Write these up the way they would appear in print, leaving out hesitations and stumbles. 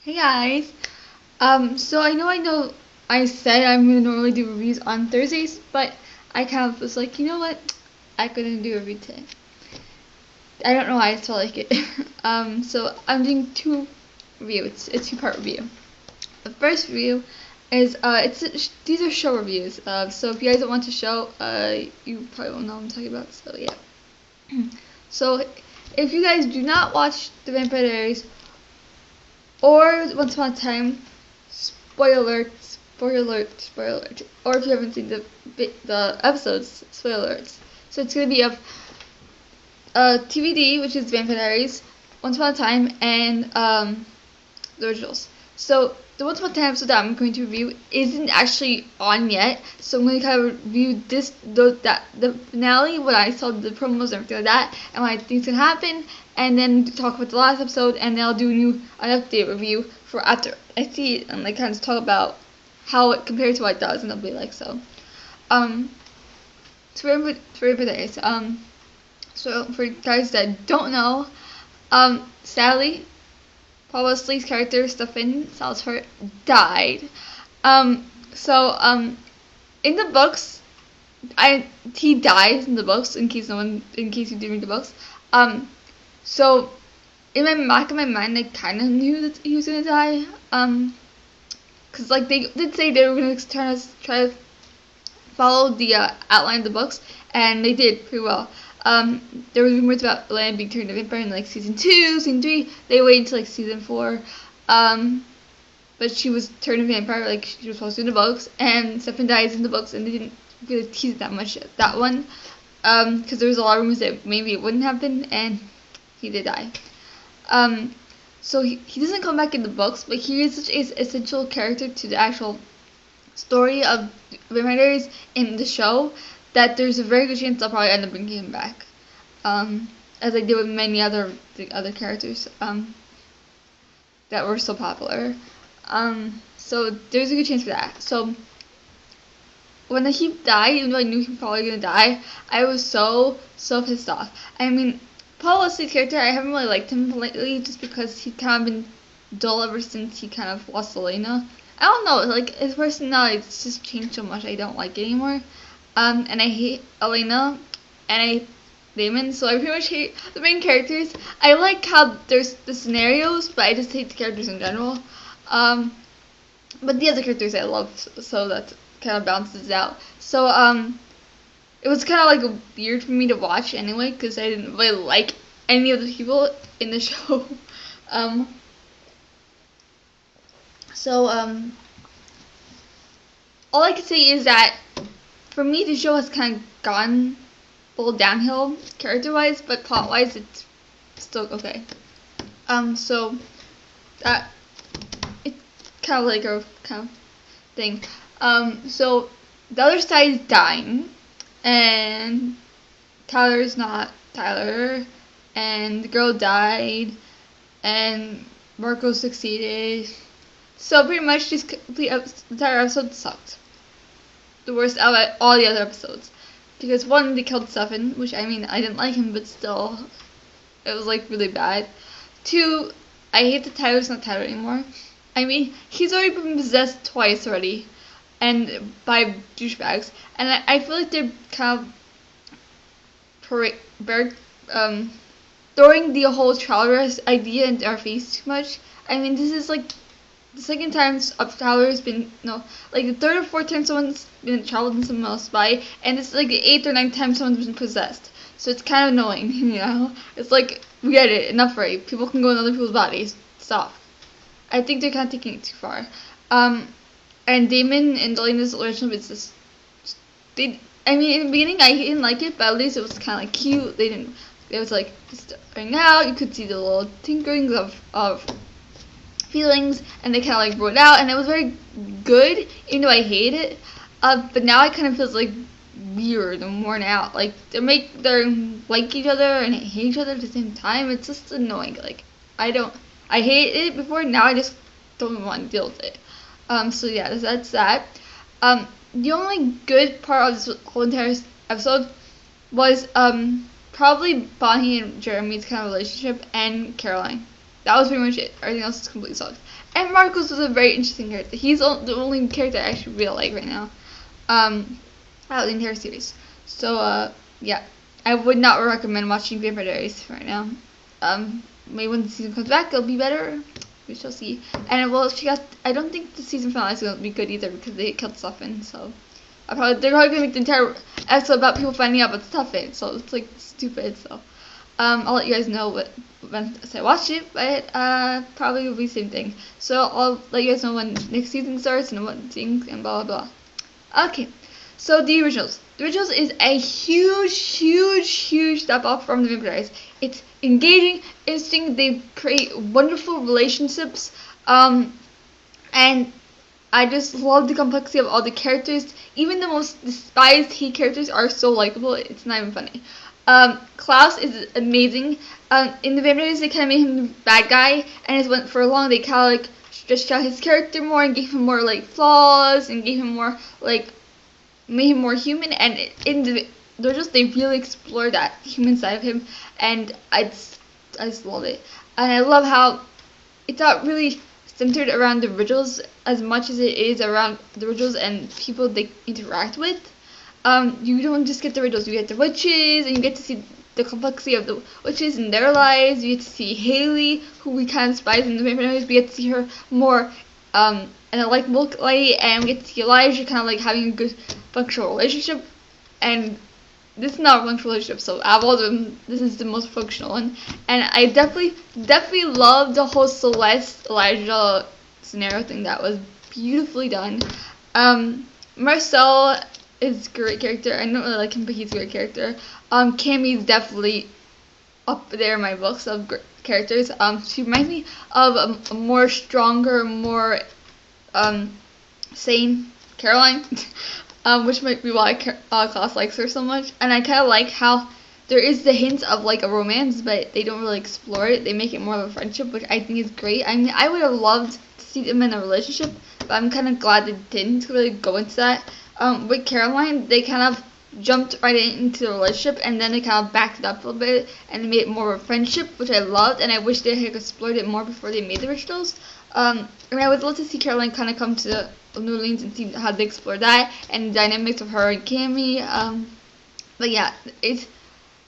Hey guys. So I know I said I'm gonna normally do reviews on Thursdays, but I kind of was like, you know what? I couldn't do a review today. I don't know why I just felt like it. So I'm doing two reviews. It's a two-part review. The first review is these are show reviews. So if you guys don't want to show, you probably won't know what I'm talking about. So yeah. So if you guys do not watch The Vampire Diaries or Once Upon a Time, spoiler alert, spoiler alert, spoiler alert. Or if you haven't seen the episodes, spoiler alerts. So it's gonna be of TVD, which is Vampire Diaries, Once Upon a Time, and the originals. So the Once Upon a Time episode that I'm going to review isn't actually on yet, so I'm going to kind of review the finale, what I saw, the promos and everything like that, and what I think is going to happen, and then talk about the last episode, and then I'll do an update review for after I see it, and like kind of talk about how it compares to what it does, and it'll be like so. For this, so for guys that don't know, sadly, Paul Wesley's character, Stefan Salzford, died. In the books, he dies in the books, in case you didn't read the books. So in my back of my mind, I kind of knew that he was gonna die. Cause like they did say they were gonna try to follow the outline of the books, and they did pretty well. There was rumors about Elena being turned into a vampire in like season 2, season 3. They waited until like season 4. But she was turned into a vampire like she was supposed to in the books, and Stefan dies in the books, and they didn't really tease it that much that one. Because there was a lot of rumors that maybe it wouldn't happen, and he did die. So he doesn't come back in the books, but he is such an essential character to the actual story of Vampire Diaries in the show that there's a very good chance they'll probably end up bringing him back, as they did with many other characters that were so popular. So there's a good chance for that. So when he died, even though I knew he was probably gonna die, I was so pissed off. I mean, Paul Wesley's character, I haven't really liked him lately, just because he kind of been dull ever since he kind of lost Elena. I don't know, like his personality just changed so much. I don't like it anymore. And I hate Elena, and I hate Damon, so I pretty much hate the main characters. I like how there's the scenarios, but I just hate the characters in general. But the other characters I love, so that kind of balances it out. So, it was kind of like weird for me to watch anyway, because I didn't really like any of the people in the show. All I can say is that for me, the show has kind of gone a little downhill character-wise, but plot-wise, it's still okay. So that it's kind of like a kind of thing. So the other side is dying, and Tyler's not Tyler, and the girl died, and Marco succeeded. So pretty much this entire episode sucked. The worst out of all the other episodes. Because one, they killed Stefan, which I mean, I didn't like him, but still, it was like really bad. Two, I hate that Tyler's not Tyler anymore. I mean, he's already been possessed twice already, and by douchebags, and I feel like they're kind of throwing the whole child idea into our face too much. I mean, this is like the second time Tyler's been, like the third or fourth time someone's been traveled in someone else's body, and it's like the eighth or ninth time someone's been possessed. So it's kind of annoying, It's like, we get it, enough already. People can go in other people's bodies. Stop. I think they're kind of taking it too far. And Damon and Elena's original business, in the beginning I didn't like it, but at least it was kind of like cute. It was like, right now you could see the little tinkerings of feelings, and they kind of like brought it out, and it was very good, even though I hate it. But now it kind of feels like weird and worn out. Like they like each other and hate each other at the same time. It's just annoying. Like I hate it before. Now I just don't want to deal with it. So yeah, that's that. The only good part of this whole entire episode was probably Bonnie and Jeremy's kind of relationship, and Caroline. that was pretty much it. Everything else is completely solid. And Marcos was a very interesting character. He's the only character I actually really like right now, out of the entire series. So yeah, I would not recommend watching Vampire Diaries right now. Maybe when the season comes back, it'll be better. We shall see. And well, I don't think the season finale is gonna be good either because they killed Stuffin. So they're probably gonna make the entire episode about people finding out about Stuffin. So it's like stupid. So I'll let you guys know once I watch it, but probably will be the same thing. So I'll let you guys know when next season starts and what things and blah blah blah. Okay, so the originals. The originals is a huge step up from the Vampire Diaries. It's engaging, interesting. They create wonderful relationships, and I just love the complexity of all the characters. Even the most despised hate characters are so likable. It's not even funny. Klaus is amazing. In the Vampire Diaries, they kind of made him the bad guy, and it went for long. They kind of like stretched out his character more and gave him more like flaws and gave him more like made him more human. And in the they really explored that human side of him, and I just love it. And I love how it's not really centered around the originals as much as it is around the originals and people they interact with. You don't just get the riddles, you get the witches, and you get to see the complexity of the witches in their lives. You get to see Haley, who we kind of despise in the Vampire Diaries. We get to see her more in a likable light, and we get to see Elijah kind of like having a good functional relationship. And this is not a functional relationship, so out of all of them, this is the most functional one. And I definitely love the whole Celeste Elijah scenario thing. That was beautifully done. Marcel is a great character. I don't really like him, but he's a great character. Cammy's definitely up there in my books of great characters. She reminds me of a more stronger, more sane Caroline, which might be why Klaus likes her so much. And I kind of like how there is the hints of like a romance, but they don't really explore it. They make it more of a friendship, which I think is great. I mean, I would have loved to see them in a relationship, but I'm kind of glad they didn't really go into that. With Caroline, they kind of jumped right into the relationship, and then they kind of backed it up a little bit and they made it more of a friendship, which I loved, and I wish they had explored it more before they made the originals. I mean, I would love to see Caroline kind of come to New Orleans and see how they explore that and the dynamics of her and Cammy. But yeah, the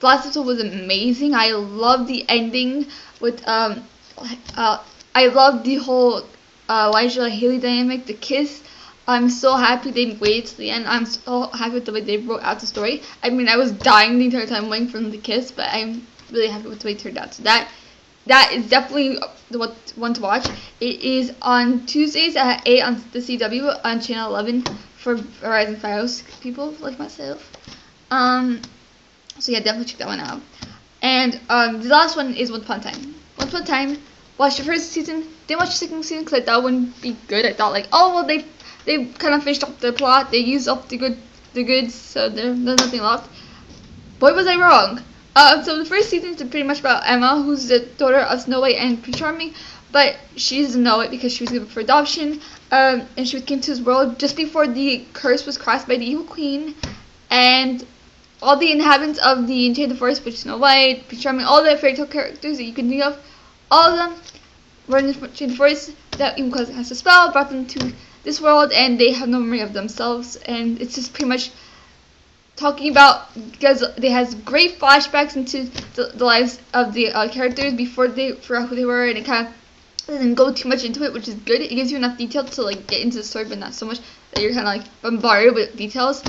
last episode was amazing. I love the ending with I love the whole Elijah Haley dynamic, the kiss. I'm so happy they waited to the end. I'm so happy with the way they wrote out the story. I mean, I was dying the entire time waiting for them to kiss, but I'm really happy with the way it turned out. So that is definitely the one to watch. It is on Tuesdays at 8 on the CW on channel 11 for Verizon Fios people like myself. So yeah, definitely check that one out. And the last one is Once Upon a Time. Once Upon a Time. Watched the first season. Didn't watch the second season because I thought it wouldn't be good. I thought like, oh well, they kind of finished up the plot. They used up the goods, so there's nothing left. Boy, was I wrong. So the first season is pretty much about Emma, who's the daughter of Snow White and Prince Charming, but she doesn't know it because she was given for adoption, and she came to this world just before the curse was crossed by the evil queen, and all the inhabitants of the Enchanted Forest, which is Snow White, Prince Charming, all the fairy tale characters that you can think of, all of them were in the Enchanted Forest. That evil queen has a spell, brought them to this world, and they have no memory of themselves, and it's just pretty much talking about, because they has great flashbacks into the lives of the characters before they forgot who they were, and it kind of doesn't go too much into it, which is good. It gives you enough detail to like get into the story, but not so much that you're kind of like bombarded with details.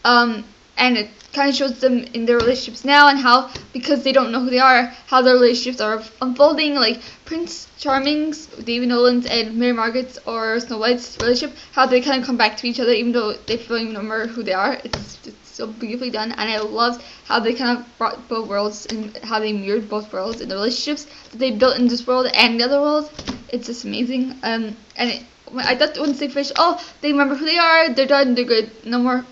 And it kind of shows them in their relationships now, and how, because they don't know who they are, how their relationships are unfolding, like Prince Charming's, David Nolan's, and Mary Margaret's or Snow White's relationship, how they kind of come back to each other even though they don't even remember who they are. It's so beautifully done, and I loved how they kind of brought both worlds and how they mirrored both worlds and the relationships that they built in this world and the other world. It's just amazing. And I thought once they finished, oh, they remember who they are, they're done, they're good, no more,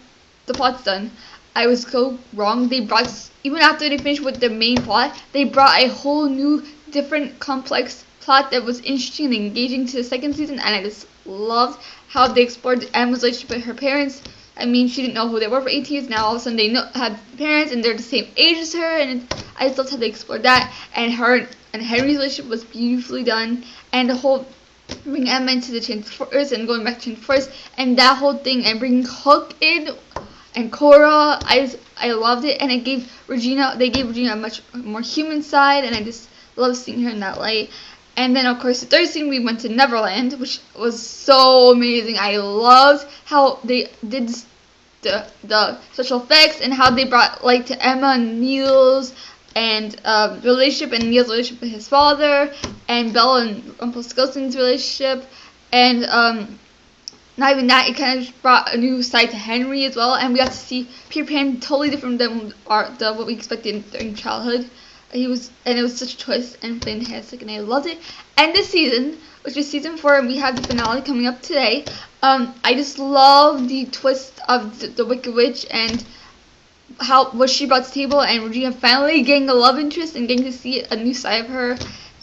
the plot's done. I was so wrong. They brought, even after they finished with the main plot, they brought a whole new, different, complex plot that was interesting and engaging to the second season, and I just loved how they explored Emma's relationship with her parents. I mean, she didn't know who they were for 18 years. Now all of a sudden they had parents and they're the same age as her, and I just loved how they explored that, and her and and Henry's relationship was beautifully done, and the whole bringing Emma into the Chain Force and going back to Chain Force, and that whole thing, and bringing Hook in and Cora, I loved it, and they gave Regina a much more human side, and I just love seeing her in that light. And then of course the third scene we went to Neverland, which was so amazing. I loved how they did the special effects and how they brought light to Emma and Neil's and relationship, and Neil's relationship with his father, and Bella and Rumpelstiltskin's relationship, and not even that, it kind of brought a new side to Henry as well, and we got to see Peter Pan totally different than what we expected during childhood. It was such a twist and fantastic, and I loved it. And this season, which is season 4, and we have the finale coming up today. I just love the twist of the Wicked Witch and what she brought to the table, and Regina finally getting a love interest and getting to see a new side of her,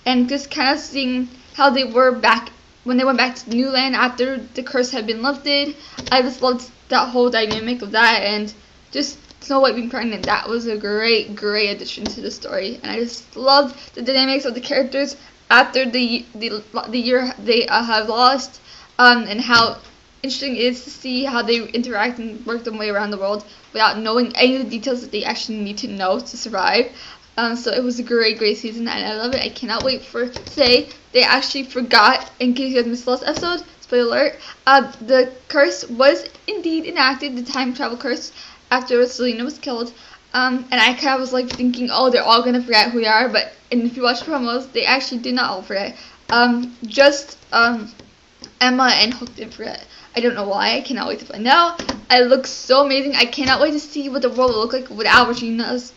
and just kind of seeing how they were back when they went back to New Land after the curse had been lifted. I just loved that whole dynamic of that, and just Snow White being pregnant. That was a great addition to the story, and I just loved the dynamics of the characters after the year they have lost, and how interesting it is to see how they interact and work their way around the world without knowing any of the details that they actually need to know to survive. So it was a great season, and I love it. I cannot wait for today. They actually forgot, in case you guys missed the last episode, spoiler alert, the curse was indeed enacted, the time travel curse, after Selena was killed. And I kind of was like thinking, oh, they're all gonna forget who they are, but if you watch the promos, they actually did not all forget. Just Emma and Hook didn't forget. I don't know why. I cannot wait to find out. It looks so amazing. I cannot wait to see what the world will look like without Regina's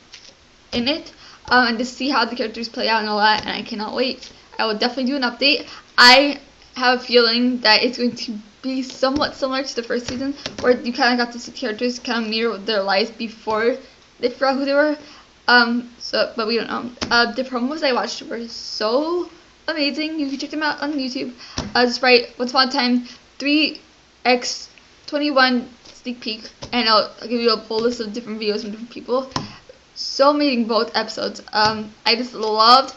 in it, and to see how the characters play out and all that, and I cannot wait. I will definitely do an update. I have a feeling that it's going to be somewhat similar to the first season, where you kind of got to see characters kind of mirror their lives before they forgot who they were. But we don't know. The promos I watched were so amazing. You can check them out on YouTube. Just write Once Upon a Time 3x21 sneak peek, and I'll give you a whole list of different videos from different people. So amazing, both episodes. I just loved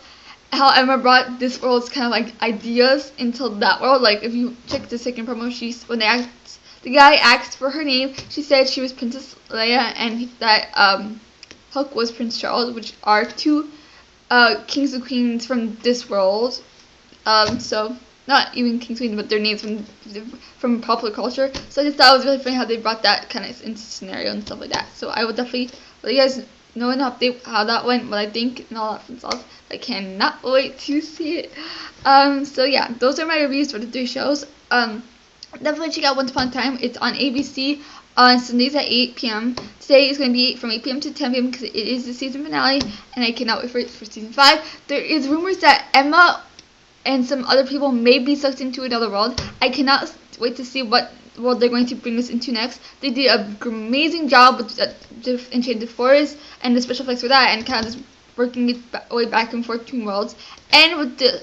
how Emma brought this world's kind of like ideas into that world. Like if you check the second promo, when the guy asked for her name, she said she was Princess Leia, and that Hook was Prince Charles, which are two kings and queens from this world. So not even kings and queens, but their names from popular culture. So I just thought it was really funny how they brought that kind of into scenario and stuff like that. So I will definitely let you guys know an update how that went, what I think, and all that fun stuff. I cannot wait to see it. So yeah, those are my reviews for the 3 shows. Definitely check out Once Upon a Time. It's on ABC on Sundays at 8 p.m. Today is going to be from 8 p.m. to 10 p.m. because it is the season finale, and I cannot wait for season 5. There is rumors that Emma and some other people may be sucked into another world. I cannot wait to see what world they're going to bring us into next. They did an amazing job with Enchanted Forest and the special effects for that, and kind of just working it way back and forth between worlds, and with the